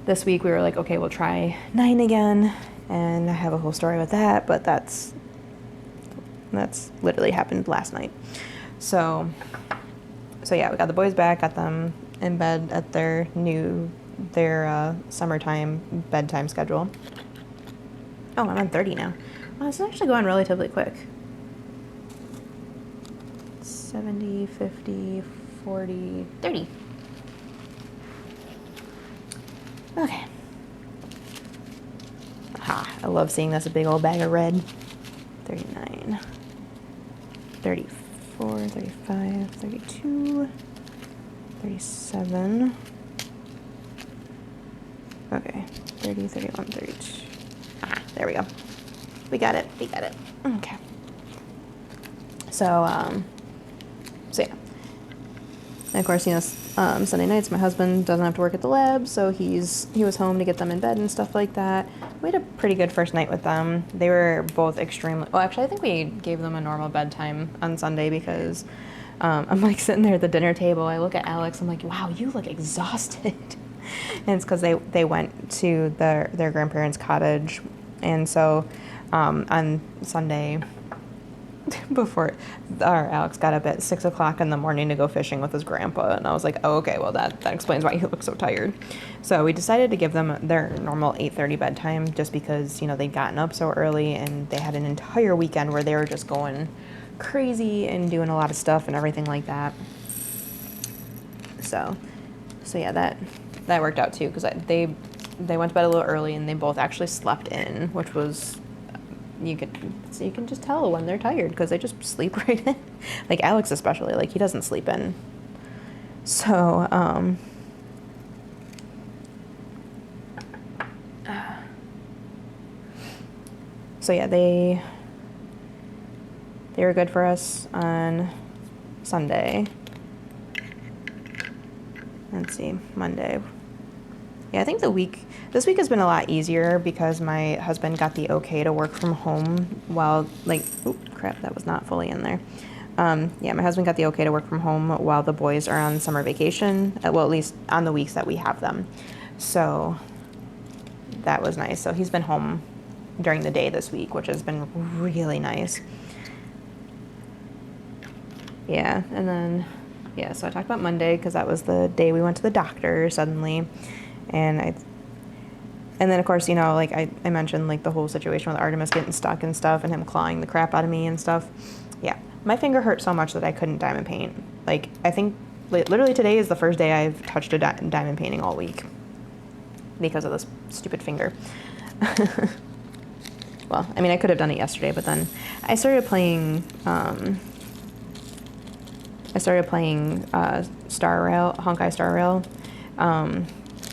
this week we were like, okay, we'll try 9 again, and I have a whole story with that, but that's literally happened last night. So yeah, we got the boys back, got them in bed at their summertime bedtime schedule. Oh, I'm on 30 now. Well, this is actually going relatively quick. 70, 50, 40, 30. Okay. I love seeing this, a big old bag of red. 39, 34, 35, 32, 37. Okay, 30, 31, 32. There we go. We got it. Okay. So yeah. And of course, Sunday nights, my husband doesn't have to work at the lab, so he was home to get them in bed and stuff like that. We had a pretty good first night with them. They were both extremely, well, actually, I think we gave them a normal bedtime on Sunday because I'm like sitting there at the dinner table. I look at Alex, I'm like, wow, you look exhausted. And it's because they went to their grandparents' cottage. And so on Sunday, before Alex got up at 6 o'clock in the morning to go fishing with his grandpa, and I was like, oh, okay, well that explains why he looks so tired. So we decided to give them their normal 8:30 bedtime just because they'd gotten up so early and they had an entire weekend where they were just going crazy and doing a lot of stuff and everything like that. So yeah, that worked out too, because they went to bed a little early and they both actually slept in, which was, you can just tell when they're tired because they just sleep right in. Like Alex especially, like he doesn't sleep in. So yeah, they were good for us on Sunday. Let's see, Monday. Yeah, I think this week has been a lot easier because my husband got the okay to work from home while, that was not fully in there. Yeah, my husband got the okay to work from home while the boys are on summer vacation, well, at least on the weeks that we have them. So that was nice. So he's been home during the day this week, which has been really nice. Yeah, and then, so I talked about Monday because that was the day we went to the doctor suddenly. And then of course, I mentioned like the whole situation with Artemis getting stuck and stuff and him clawing the crap out of me and stuff. Yeah, my finger hurt so much that I couldn't diamond paint. Like, I think literally today is the first day I've touched a diamond painting all week because of this stupid finger. Well, I mean, I could have done it yesterday, but then I started playing Honkai Star Rail,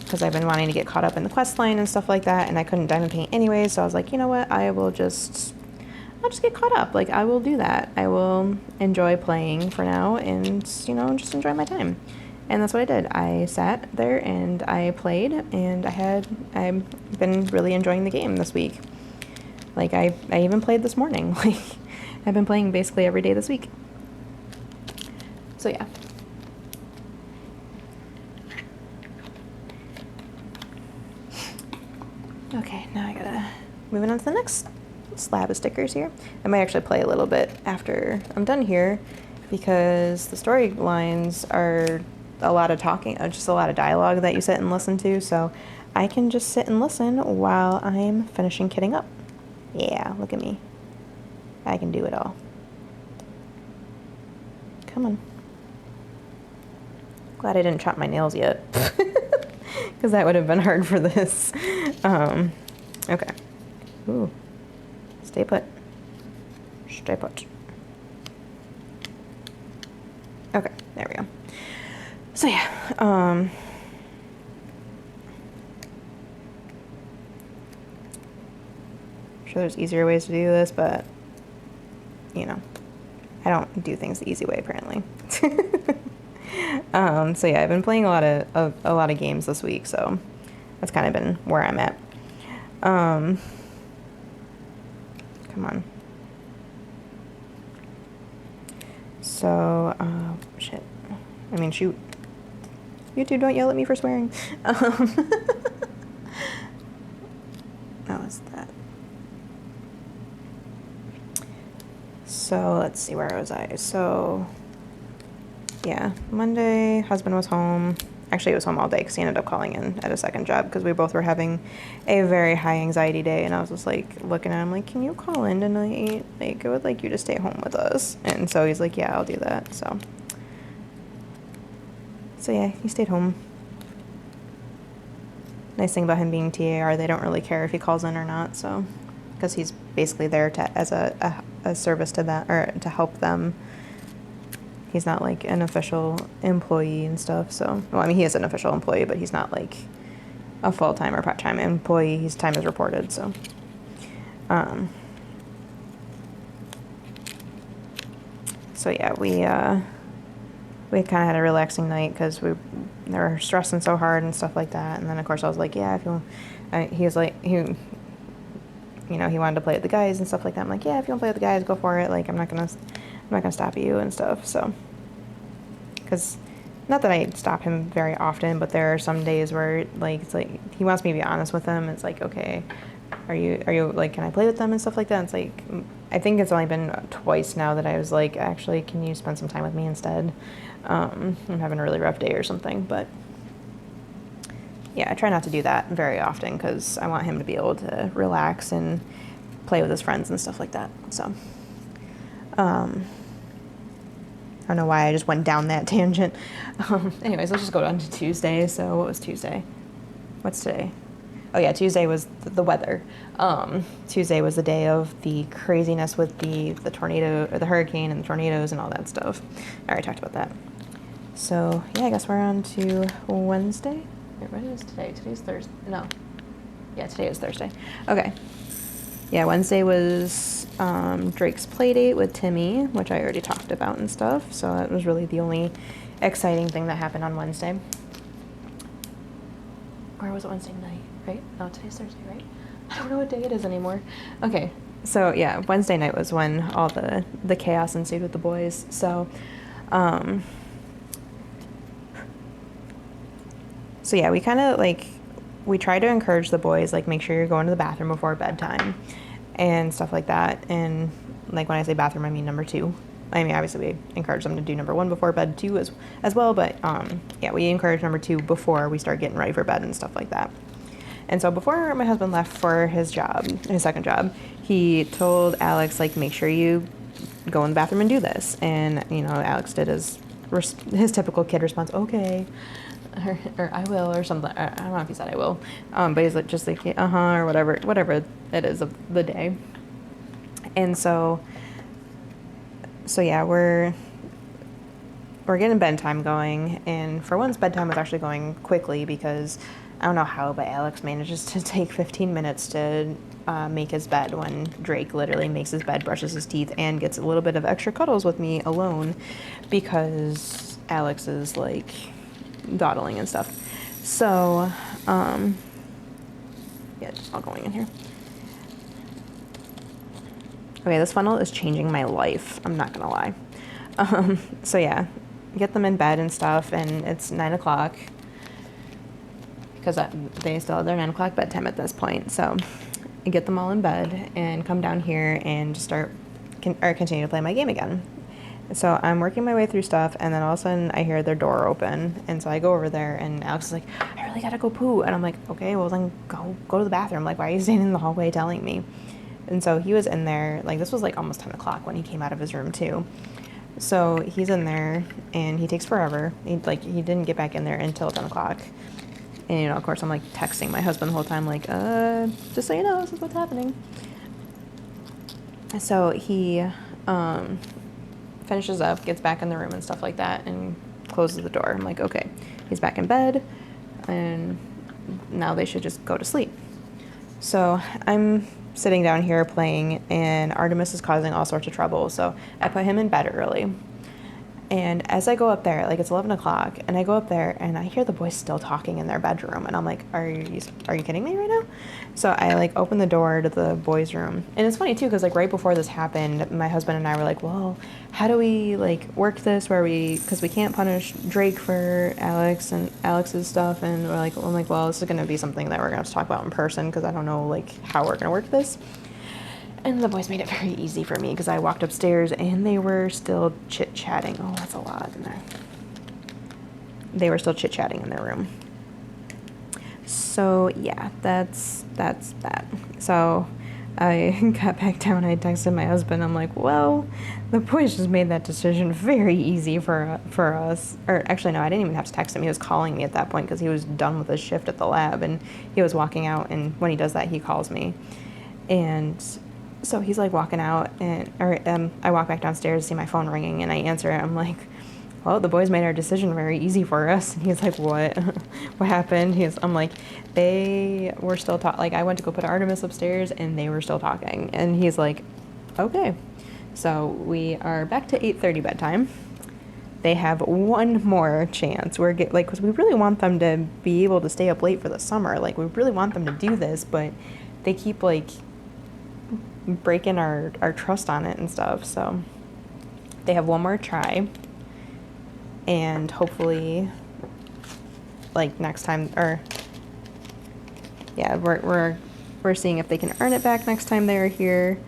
because I've been wanting to get caught up in the quest line and stuff like that, and I couldn't diamond paint anyway, so I was like, you know what, I'll just get caught up. Like, I will do that. I will enjoy playing for now and, just enjoy my time. And that's what I did. I sat there and I played, and I've been really enjoying the game this week. Like, I even played this morning. Like, I've been playing basically every day this week. So yeah. Okay, now I gotta moving on to the next slab of stickers here. I might actually play a little bit after I'm done here because the storylines are a lot of talking, just a lot of dialogue that you sit and listen to, so I can just sit and listen while I'm finishing kitting up. Yeah, look at me. I can do it all. Come on. Glad I didn't chop my nails yet. Because that would have been hard for this. Okay. Ooh. Stay put. Stay put. Okay, there we go. So yeah, I'm sure there's easier ways to do this, but you know, I don't do things the easy way apparently. So yeah, I've been playing a lot of games this week, so that's kind of been where I'm at. Come on. So, shit. I mean, shoot. YouTube, don't yell at me for swearing. How is that? So, let's see, where was I? So, yeah, Monday, husband was home. Actually, he was home all day because he ended up calling in at a second job because we both were having a very high anxiety day. And I was just like looking at him like, can you call in tonight? Like, I would like you to stay home with us. And so he's like, yeah, I'll do that. So yeah, he stayed home. Nice thing about him being TAR, they don't really care if he calls in or not. So, because he's basically there as a service to them or to help them. He's not like an official employee and stuff. So, well, I mean, he is an official employee, but he's not like a full-time or part-time employee. His time is reported. So, yeah, we kind of had a relaxing night because they were stressing so hard and stuff like that. And then of course I was like, yeah, he was like, he wanted to play with the guys and stuff like that. I'm like, yeah, if you want to play with the guys, go for it. Like, I'm not gonna stop you and stuff. So, because not that I stop him very often, but there are some days where like it's like he wants me to be honest with him. It's like, okay, are you like, can I play with them and stuff like that? It's like, I think it's only been twice now that I was like, actually, can you spend some time with me instead? I'm having a really rough day or something, but yeah, I try not to do that very often because I want him to be able to relax and play with his friends and stuff like that. So, I don't know why I just went down that tangent. Anyways, let's just go on to Tuesday. So what was Tuesday? What's today? Oh yeah, Tuesday was the weather. Tuesday was the day of the craziness with the tornado, or the hurricane and the tornadoes and all that stuff. I already talked about that. So yeah, I guess we're on to Wednesday. Wait, what is today? Today's Thursday. No. Yeah, today is Thursday. Okay. Yeah, Wednesday was Drake's play date with Timmy, which I already talked about and stuff. So that was really the only exciting thing that happened on Wednesday. Or was it Wednesday night, right? No, today's Thursday, right? I don't know what day it is anymore. Okay, so yeah, Wednesday night was when all the chaos ensued with the boys. So, yeah, we kind of like, we try to encourage the boys, like, make sure you're going to the bathroom before bedtime and stuff like that. And like, when I say bathroom, I mean number 2. I mean, obviously we encourage them to do number 1 before bed too as well, but yeah, we encourage number 2 before we start getting ready for bed and stuff like that. And so before my husband left for his second job, he told Alex, like, make sure you go in the bathroom and do this. And, you know, Alex did his typical kid response, okay, or I will, or something. I don't know if he said I will, but he's like, just like, or whatever it is of the day. And so yeah, we're getting bedtime going, and for once bedtime was actually going quickly because I don't know how, but Alex manages to take 15 minutes to make his bed when Drake literally makes his bed, brushes his teeth, and gets a little bit of extra cuddles with me alone because Alex is like dawdling and stuff. So yeah, just all going in here. Okay, this funnel is changing my life. I'm not gonna lie. So yeah, get them in bed and stuff, and it's 9 o'clock because they still have their 9 o'clock bedtime at this point. So I get them all in bed and come down here and just continue to play my game again. So I'm working my way through stuff, and then all of a sudden I hear their door open, and so I go over there, and Alex is like, I really gotta go poo, and I'm like, okay, well then go to the bathroom. Like, why are you standing in the hallway telling me? And so he was in there, like, this was like almost 10 o'clock when he came out of his room too. So he's in there, and he takes forever. He didn't get back in there until 10 o'clock. And, you know, of course, I'm, like, texting my husband the whole time, like, just so you know, this is what's happening. So he finishes up, gets back in the room and stuff like that, and closes the door. I'm like, okay, he's back in bed, and now they should just go to sleep. So I'm sitting down here playing, and Artemis is causing all sorts of trouble. So I put him in bed early. And as I go up there, like, it's 11 o'clock, and I go up there, and I hear the boys still talking in their bedroom, and I'm like, are you kidding me right now? So I, like, open the door to the boys' room. And it's funny, too, because, like, right before this happened, my husband and I were like, well, how do we, like, work this because we can't punish Drake for Alex and Alex's stuff, and I'm like, well, this is going to be something that we're going to have to talk about in person, because I don't know, like, how we're going to work this. And the boys made it very easy for me because I walked upstairs and they were still chit-chatting. Oh, that's a lot in there. They were still chit-chatting in their room. So, yeah, that's that. So I got back down. I texted my husband. I'm like, well, the boys just made that decision very easy for us. Or actually, no, I didn't even have to text him. He was calling me at that point because he was done with his shift at the lab. And he was walking out. And when he does that, he calls me. And so he's, like, walking out, I walk back downstairs, see my phone ringing, and I answer it. I'm like, well, the boys made our decision very easy for us. And he's like, what? What happened? I'm like, they were still talking. Like, I went to go put Artemis upstairs, and they were still talking. And he's like, okay. So we are back to 8:30 bedtime. They have one more chance. Because we really want them to be able to stay up late for the summer. Like, we really want them to do this, but they keep, like, breaking our trust on it and stuff. So they have one more try, and hopefully, like, next time, or yeah, we're seeing if they can earn it back next time they're here.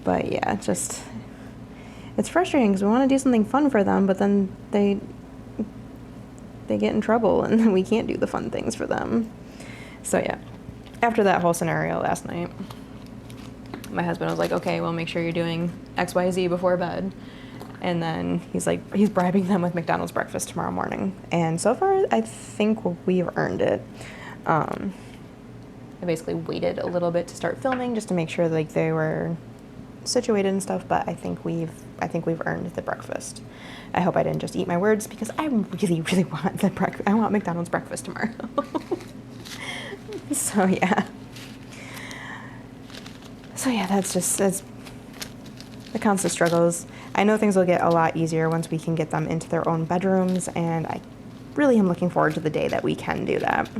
But yeah, it's frustrating because we want to do something fun for them, but then they get in trouble and then we can't do the fun things for them. So yeah, after that whole scenario last night, my husband was like, okay, well, make sure you're doing XYZ before bed. And then he's bribing them with McDonald's breakfast tomorrow morning. And so far, I think we've earned it. I basically waited a little bit to start filming just to make sure, like, they were situated and stuff, but I think we've earned the breakfast. I hope I didn't just eat my words because I really, really want I want McDonald's breakfast tomorrow. So yeah, that's the constant struggles. I know things will get a lot easier once we can get them into their own bedrooms, and I really am looking forward to the day that we can do that.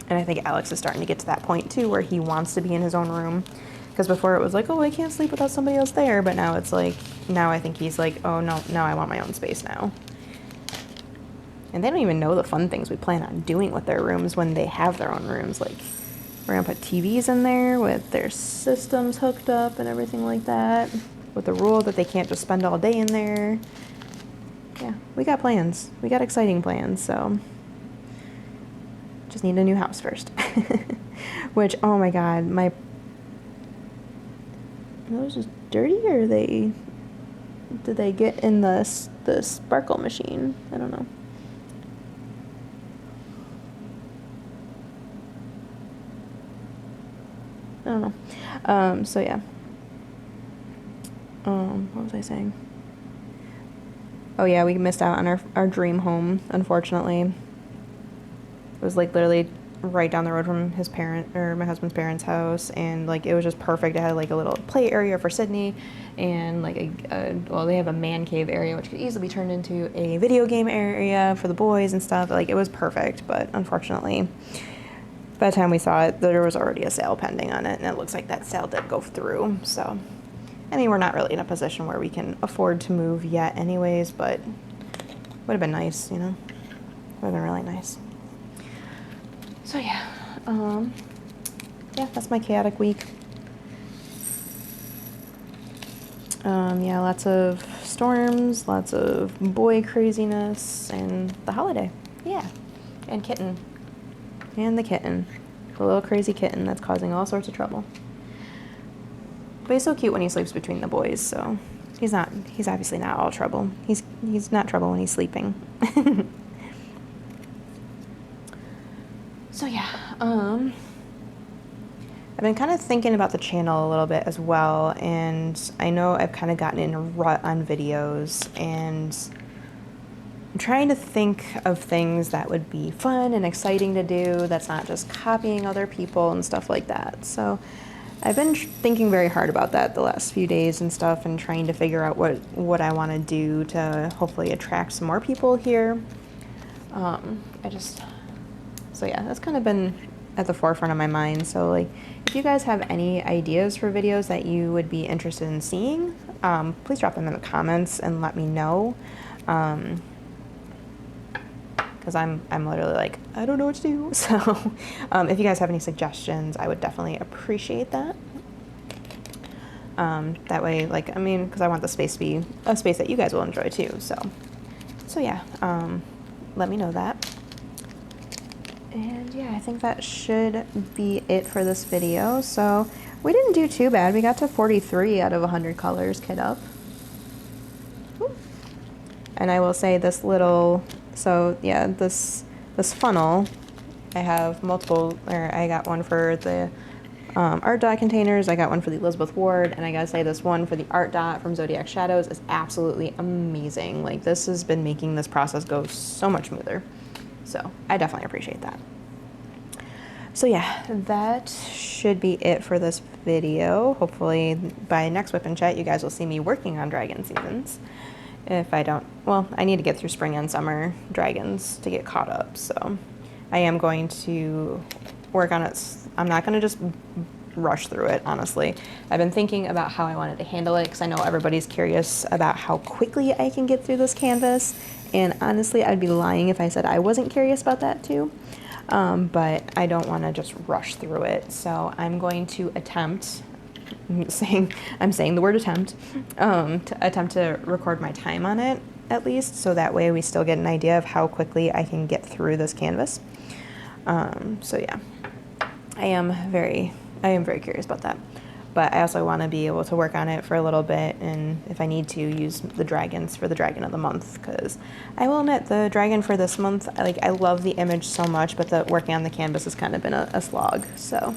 And I think Alex is starting to get to that point too, where he wants to be in his own room. Because before it was like, oh, I can't sleep without somebody else there. But now it's like, now I think he's like, oh, no, I want my own space now. And they don't even know the fun things we plan on doing with their rooms when they have their own rooms. Like, we're going to put TVs in there with their systems hooked up and everything like that. With the rule that they can't just spend all day in there. Yeah, we got plans. We got exciting plans, so just need a new house first. Which, oh my God, those just dirty, or did they get in the sparkle machine? I don't know. I don't know. So yeah. What was I saying? Oh yeah, we missed out on our dream home, unfortunately. It was, like, literally right down the road from my husband's parents' house, and, like, it was just perfect. It had, like, a little play area for Sydney, and, like, they have a man cave area which could easily be turned into a video game area for the boys and stuff. Like, it was perfect, but unfortunately, by the time we saw it, there was already a sale pending on it, and it looks like that sale did go through. So, I mean, we're not really in a position where we can afford to move yet anyways, but would have been nice, you know? Would have been really nice. So yeah, that's my chaotic week. Yeah, lots of storms, lots of boy craziness, and the holiday. Yeah, and kitten. And the kitten. The little crazy kitten that's causing all sorts of trouble. But he's so cute when he sleeps between the boys, so he's obviously not all trouble. He's not trouble when he's sleeping. So yeah, I've been kind of thinking about the channel a little bit as well, and I know I've kind of gotten in a rut on videos, and I'm trying to think of things that would be fun and exciting to do that's not just copying other people and stuff like that. So I've been thinking very hard about that the last few days and stuff, and trying to figure out what I want to do to hopefully attract some more people here. So yeah, that's kind of been at the forefront of my mind. So like, if you guys have any ideas for videos that you would be interested in seeing, please drop them in the comments and let me know. Because I'm literally like, I don't know what to do. So if you guys have any suggestions, I would definitely appreciate that. That way, like, I mean, because I want the space to be a space that you guys will enjoy too. So yeah, let me know that. And yeah, I think that should be it for this video. So we didn't do too bad. We got to 43 out of 100 colors kit up. And I will say this little, so yeah, this funnel, I have multiple, or I got one for the art dot containers, I got one for the Elizabeth Ward, and I gotta say this one for the art dot from Zodiac Shadows is absolutely amazing. Like, this has been making this process go so much smoother. So I definitely appreciate that. So yeah, that should be it for this video. Hopefully by next Whip and Chat, you guys will see me working on dragon seasons. If I don't, well, I need to get through spring and summer dragons to get caught up. So I am going to work on it. I'm not going to just rush through it, honestly. I've been thinking about how I wanted to handle it, because I know everybody's curious about how quickly I can get through this canvas. And honestly, I'd be lying if I said I wasn't curious about that too. But I don't want to just rush through it. So I'm going to attempt, I'm saying the word attempt, to attempt to record my time on it at least. So that way we still get an idea of how quickly I can get through this canvas. So yeah, I am very curious about that. But I also want to be able to work on it for a little bit, and if I need to, use the dragons for the dragon of the month, because I will admit the dragon for this month, I love the image so much, but the working on the canvas has kind of been a slog. So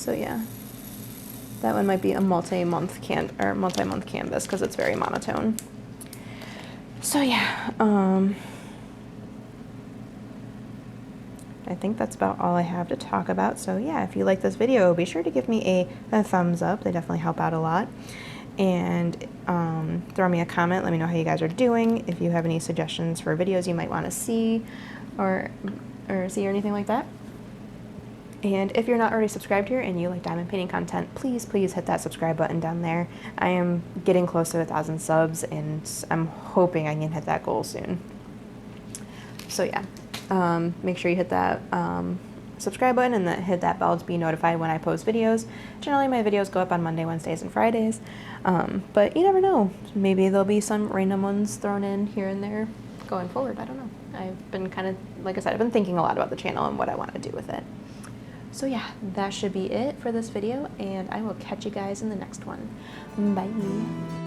yeah, that one might be a multi-month canvas because it's very monotone. So yeah, I think that's about all I have to talk about. So yeah, if you like this video, be sure to give me a thumbs up. They definitely help out a lot. And throw me a comment. Let me know how you guys are doing. If you have any suggestions for videos you might want to see or anything like that. And if you're not already subscribed here and you like diamond painting content, please hit that subscribe button down there. I am getting close to 1,000 subs, and I'm hoping I can hit that goal soon. So yeah. Make sure you hit that subscribe button and hit that bell to be notified when I post videos. Generally, my videos go up on Monday, Wednesdays, and Fridays. But you never know. Maybe there'll be some random ones thrown in here and there going forward. I don't know. I've been kind of, like I said, I've been thinking a lot about the channel and what I want to do with it. So yeah, that should be it for this video, and I will catch you guys in the next one. Bye.